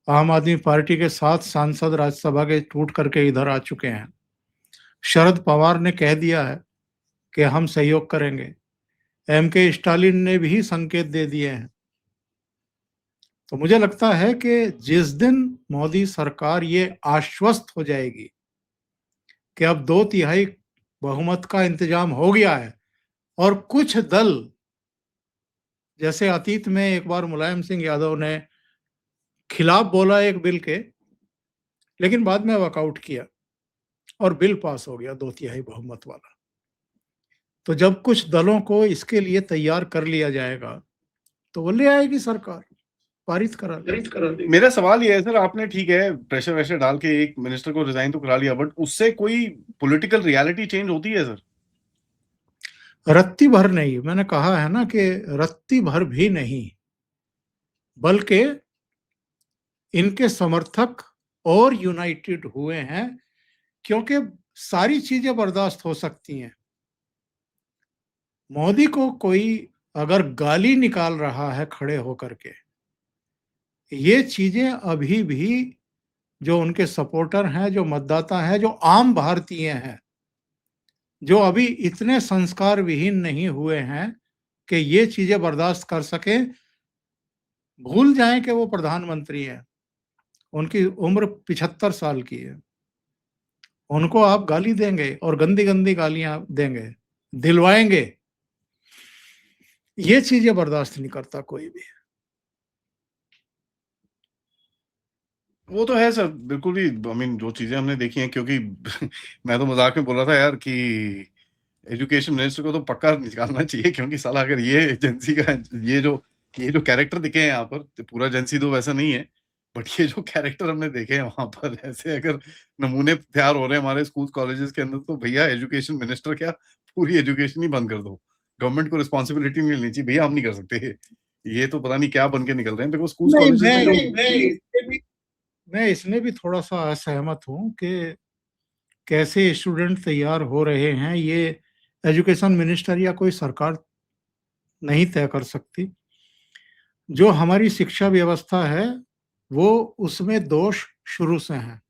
आम आदमी पार्टी के 7 सांसद राज्यसभा के टूट करके इधर आ चुके हैं। शरद पवार ने कह दिया है कि हम सहयोग करेंगे। एम.के. स्टालिन ने भी संकेत दे दिए हैं। तो मुझे लगता है कि जिस दिन मोदी सरकार ये आश्वस्त हो जाएगी कि अब 2/3 बहुमत का इंतजाम हो गया है और कुछ दल, जैसे अतीत में एक बार मुलायम सिंह यादव ने खिलाफ बोला एक बिल के, लेकिन बाद में वॉकआउट किया और बिल पास हो गया 2/3 बहुमत वाला। तो जब कुछ दलों को इसके लिए तैयार कर लिया जाएगा, तो वो ले आएगी सरकार, पारित करा लेगी। मेरा सवाल ये है सर, आपने ठीक है प्रेशर वैशर डाल के एक मिनिस्टर को रिजाइन तो करा लिया, बट उससे कोई पॉलिटिकल रियलिटी चेंज होती है सर? रत्ती भर नहीं, मैंने कहा है ना कि रत्ती भर भी नहीं, बल्कि इनके समर्थक और यूनाइटेड हुए हैं, क्योंकि सारी चीजें बर्दाश्त हो सकती हैं। मोदी को कोई अगर गाली निकाल रहा है खड़े होकर के, ये चीजें अभी भी जो उनके सपोर्टर हैं, जो मतदाता हैं, जो आम भारतीय हैं, जो अभी इतने संस्कार विहीन नहीं हुए हैं कि ये चीजें बर्दाश्त कर सकें, भूल जाएं कि वो प्रधानमंत्री हैं। उनकी उम्र 75 साल की है। उनको आप गाली देंगे और गंदी-गंदी गालियां देंगे, दिलवाएंगे, ये चीजें बर्दाश्त नहीं करता कोई भी। वो तो है सर, बिल्कुल भी आई मीन जो चीज़ें हमने देखी हैं, क्योंकि मैं तो मज़ाक में बोल रहा था यार कि एजुकेशन मिनिस्टर को तो पक्का निकालना चाहिए, क्योंकि साला अगर ये एजेंसी का ये जो कैरेक्टर दिखे हैं यहाँ पर, तो पूरा एजेंसी तो वैसा नहीं है, बट ये जो कैरेक्टर हमने देखे हैं वहाँ पर, ऐसे अगर नमूने तैयार हो रहे हैं हमारे स्कूल कॉलेजेस के अंदर, तो भैया एजुकेशन मिनिस्टर क्या, पूरी एजुकेशन ही बंद कर दो। गवर्नमेंट को रिस्पॉन्सिबिलिटी नहीं लेनी चाहिए, भैया हम नहीं कर सकते। ये तो पता नहीं क्या बन के निकल रहे हैं, देखो स्कूल नहीं, कॉलेजेस में जो मैं इसमें भी थोड़ा-सा असहमत हूँ कि कैसे स्टूडेंट तैयार हो रहे हैं, ये एजुकेशन मिनिस्टर या कोई सरकार नहीं तय कर सकती। जो हमारी शिक्षा व्यवस्था है, वो उसमें दोष शुरू से हैं।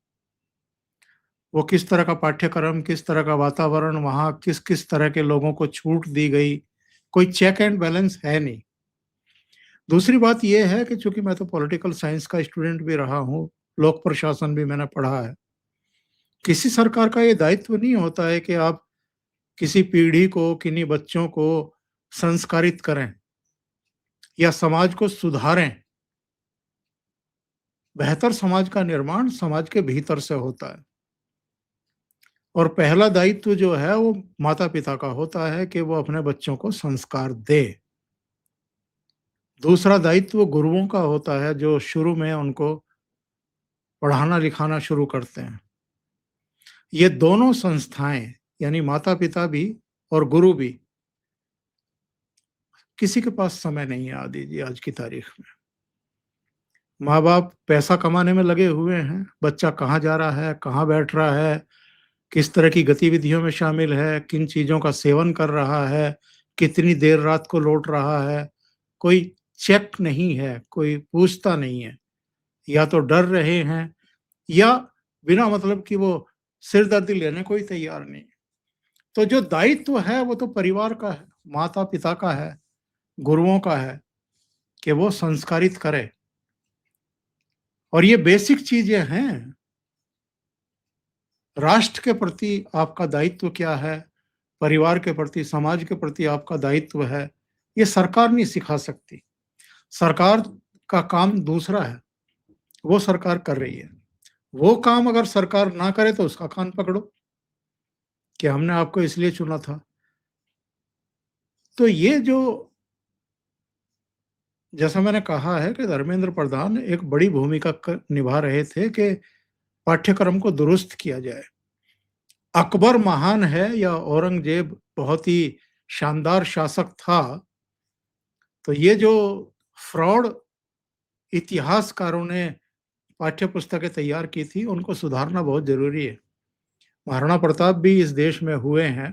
वो किस तरह का पाठ्यक्रम, किस तरह का वातावरण, वहाँ किस-किस तरह के लोगों को छूट दी गई, कोई चेक एंड बैलेंस है नहीं। दूसरी बात ये है कि चूँकि मैं तो पॉलिटिकल साइंस का स्टूडेंट भी रहा हूँ, लोक प्रशासन भी मैंने पढ़ा है। किसी सरकार का ये दायित्व नहीं होता है कि आप किसी पीढ़ी को, किन्हीं बच्चों को संस्कारित करें या समाज को सुधारें। बेहतर समाज का निर्माण समाज के भीतर से होता है और पहला दायित्व जो है वो माता-पिता का होता है कि वो अपने बच्चों को संस्कार दें। दूसरा दायित्व गुरुओं का होता है जो शुरू में उनको पढ़ाना-लिखाना शुरू करते हैं। ये दोनों संस्थाएँ यानी माता-पिता भी और गुरु भी, किसी के पास समय नहीं है आदि जी आज की तारीख में। माँ-बाप पैसा कमाने में लगे हुए हैं, बच्चा कहाँ जा रहा है, कहाँ बैठ रहा है, किस तरह की गतिविधियों में शामिल है, किन चीज़ों का सेवन कर रहा है, कितनी देर रात को लौट रहा है, कोई चेक नहीं है, कोई पूछता नहीं है। या तो डर रहे हैं या बिना मतलब कि वो सिरदर्दी लेने को ही तैयार नहीं। तो जो दायित्व है वो तो परिवार का है, माता-पिता का है, गुरुओं का है कि वो संस्कारित करें। और ये बेसिक चीज़ें हैं। राष्ट्र के प्रति आपका दायित्व क्या है, परिवार के प्रति, समाज के प्रति आपका दायित्व है, ये सरकार नहीं सिखा सकती। सरकार का काम दूसरा है, वो सरकार कर रही है। वो काम अगर सरकार ना करे तो उसका कान पकड़ो, कि हमने आपको इसलिए चुना था। तो ये जो जैसा मैंने कहा है कि धर्मेंद्र प्रधान एक बड़ी भूमिका निभा रहे थे कि पाठ्यक्रम को दुरुस्त किया जाए। अकबर महान है या औरंगजेब बहुत ही शानदार शासक था, तो ये जो फ्रॉड इतिहासकारों ने पाठ्य पुस्तकें तैयार की थी, उनको सुधारना बहुत ज़रूरी है। महाराणा प्रताप भी इस देश में हुए हैं,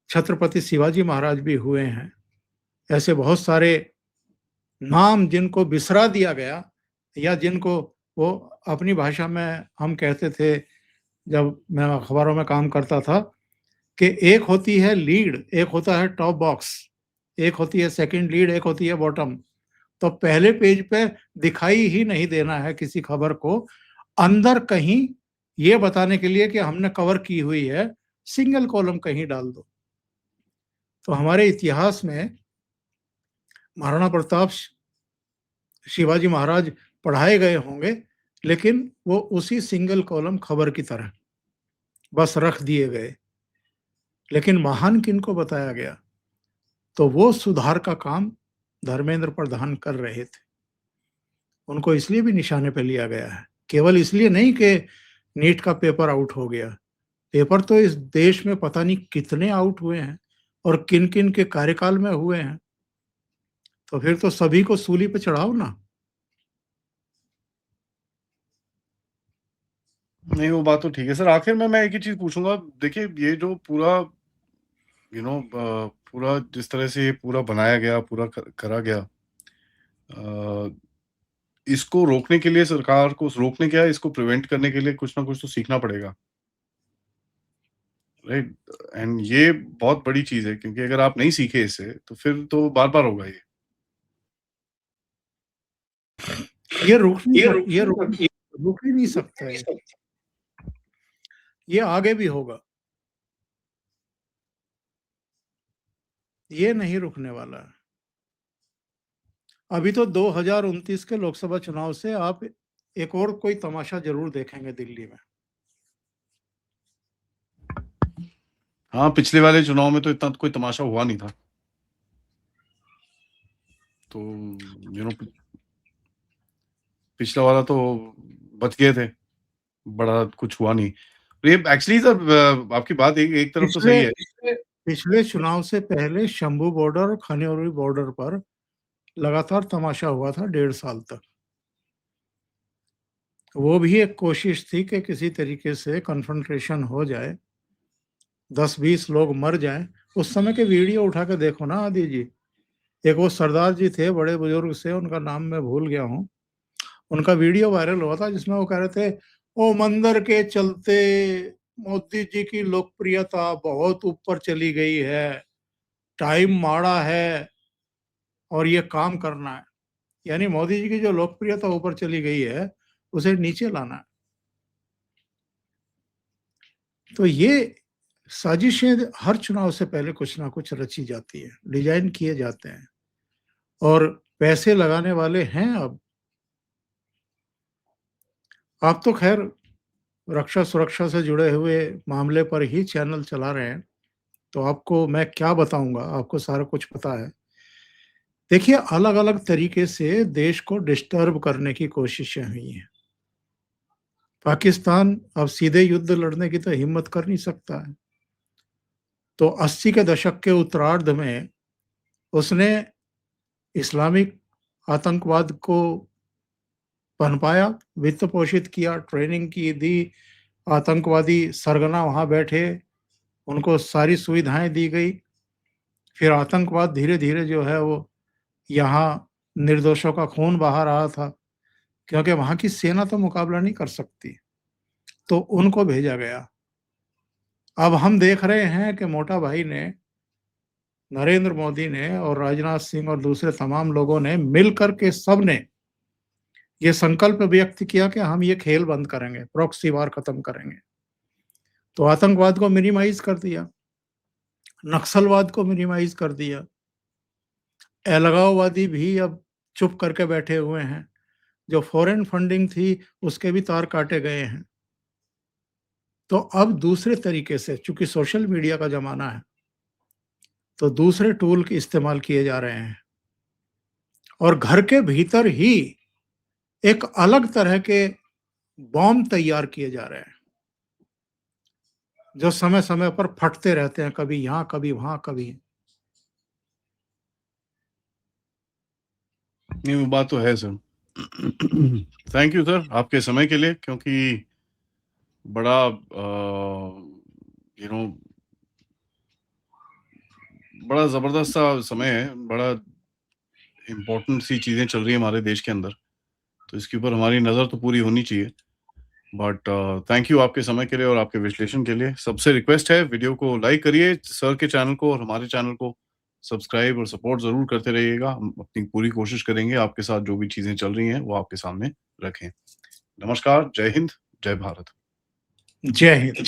छत्रपति शिवाजी महाराज भी हुए हैं। ऐसे बहुत सारे नाम जिनको बिसरा दिया गया या जिनको वो अपनी भाषा में हम कहते थे, जब मैं अखबारों में काम करता था, कि एक होती है लीड, एक होता है टॉप बॉक्स, एक होती है सेकंड लीड, एक होती है बॉटम। तो पहले पेज पे दिखाई ही नहीं देना है किसी खबर को, अंदर कहीं ये बताने के लिए कि हमने कवर की हुई है, सिंगल कॉलम कहीं डाल दो। तो हमारे इतिहास में महाराणा प्रताप, शिवाजी महाराज पढ़ाए गए होंगे, लेकिन वो उसी सिंगल कॉलम खबर की तरह बस रख दिए गए। लेकिन महान किनको बताया गया? तो वो सुधार का काम धर्मेंद्र प्रधान कर रहे थे। उनको इसलिए भी निशाने पे लिया गया है, केवल इसलिए नहीं कि नीट का पेपर आउट हो गया। पेपर तो इस देश में पता नहीं कितने आउट हुए हैं और किन-किन के कार्यकाल में हुए हैं। तो फिर तो सभी को सूली पे चढ़ाओ ना। नहीं, वो बात तो ठीक है सर। आखिर में मैं एक ही चीज़ पूछूँगा, देखिए ये जो पूरा पूरा जिस तरह से ये पूरा बनाया गया, पूरा करा गया, अ, इसको रोकने के लिए सरकार को रोकने क्या, इसको प्रिवेंट करने के लिए कुछ ना कुछ तो सीखना पड़ेगा, राइट? एंड ये बहुत बड़ी चीज़ है, क्योंकि अगर आप नहीं सीखे इससे, तो फिर तो बार-बार होगा ये। ये रुक नहीं ये सक रुक ये नहीं रुक सकती, रुक ही नहीं सकता नहीं है। सकती। ये आगे भी होगा। ये नहीं रुकने वाला है। अभी तो 2029 के लोकसभा चुनाव से आप एक और कोई तमाशा ज़रूर देखेंगे दिल्ली में। हाँ, पिछले वाले चुनाव में तो इतना कोई तमाशा हुआ नहीं था। तो पिछला वाला तो बच गए थे, बड़ा कुछ हुआ नहीं। ये एक्चुअली सर, आपकी बात एक एक तरफ तो पिछले सही है। पिछले चुनाव से पहले शंभू बॉर्डर और खनियोरी बॉर्डर पर लगातार तमाशा हुआ था 1.5 साल तक। वो भी एक कोशिश थी कि किसी तरीके से कन्फ्रंटेशन हो जाए, 10-20 लोग मर जाएं। उस समय के वीडियो उठा के देखो ना आदि जी। एक वो सरदार जी थे, बड़े बुजुर्ग से, उनका नाम मैं भूल गया हूँ। उनका वीडियो वायरल हुआ था जिसमें वो कह रहे थे, ओ मंदिर के चलते मोदी जी की लोकप्रियता बहुत ऊपर चली गई है, टाइम माड़ा है और ये काम करना है। यानी मोदी जी की जो लोकप्रियता ऊपर चली गई है, उसे नीचे लाना है। तो ये साजिशें हर चुनाव से पहले कुछ ना कुछ रची जाती है, डिजाइन किए जाते हैं और पैसे लगाने वाले हैं अब। आप तो खैर रक्षा सुरक्षा से जुड़े हुए मामले पर ही चैनल चला रहे हैं, तो आपको मैं क्या बताऊँगा, आपको सारा कुछ पता है। देखिए, अलग-अलग तरीके से देश को डिस्टर्ब करने की कोशिशें हुई हैं। पाकिस्तान अब सीधे युद्ध लड़ने की तो हिम्मत कर नहीं सकता है। तो 80 के दशक के उत्तरार्ध में उसने इस्लामिक आतंकवाद को पनपाया, वित्त पोषित किया, ट्रेनिंग की, दी, आतंकवादी सरगना वहाँ बैठे, उनको सारी सुविधाएँ दी गई। फिर आतंकवाद धीरे-धीरे जो है वो यहाँ निर्दोषों का खून बहा रहा था, क्योंकि वहाँ की सेना तो मुकाबला नहीं कर सकती, तो उनको भेजा गया। अब हम देख रहे हैं कि मोटा भाई ने, नरेंद्र मोदी ने और राजनाथ सिंह और दूसरे तमाम लोगों ने मिलकर के सबने ये संकल्प व्यक्त किया कि हम ये खेल बंद करेंगे, प्रॉक्सी वार खत्म करेंगे। तो आतंकवाद को मिनिमाइज कर दिया, नक्सलवाद को मिनिमाइज कर दिया, अलगाववादी भी अब चुप करके बैठे हुए हैं। जो फॉरेन फंडिंग थी, उसके भी तार काटे गए हैं। तो अब दूसरे तरीके से, चूंकि सोशल मीडिया का जमाना है, तो दूसरे टूल के इस्तेमाल किए जा रहे हैं और घर के भीतर ही एक अलग तरह के बॉम्ब तैयार किए जा रहे हैं, जो समय समय पर फटते रहते हैं, कभी यहाँ कभी वहाँ कभी। नहीं, वो बात तो है सर। थैंक यू सर आपके समय के लिए, क्योंकि बड़ा यू नो बड़ा ज़बरदस्त सा समय है, बड़ा इम्पोर्टेंट सी चीज़ें चल रही हैं हमारे देश के अंदर, तो इसके ऊपर हमारी नज़र तो पूरी होनी चाहिए। बट थैंक यू आपके समय के लिए और आपके विश्लेषण के लिए। सबसे रिक्वेस्ट है वीडियो को लाइक करिए, सर के चैनल को और हमारे चैनल को सब्सक्राइब और सपोर्ट ज़रूर करते रहिएगा। हम अपनी पूरी कोशिश करेंगे आपके साथ जो भी चीज़ें चल रही हैं वो आपके सामने रखें। नमस्कार, जय हिंद, जय भारत। जय हिंद।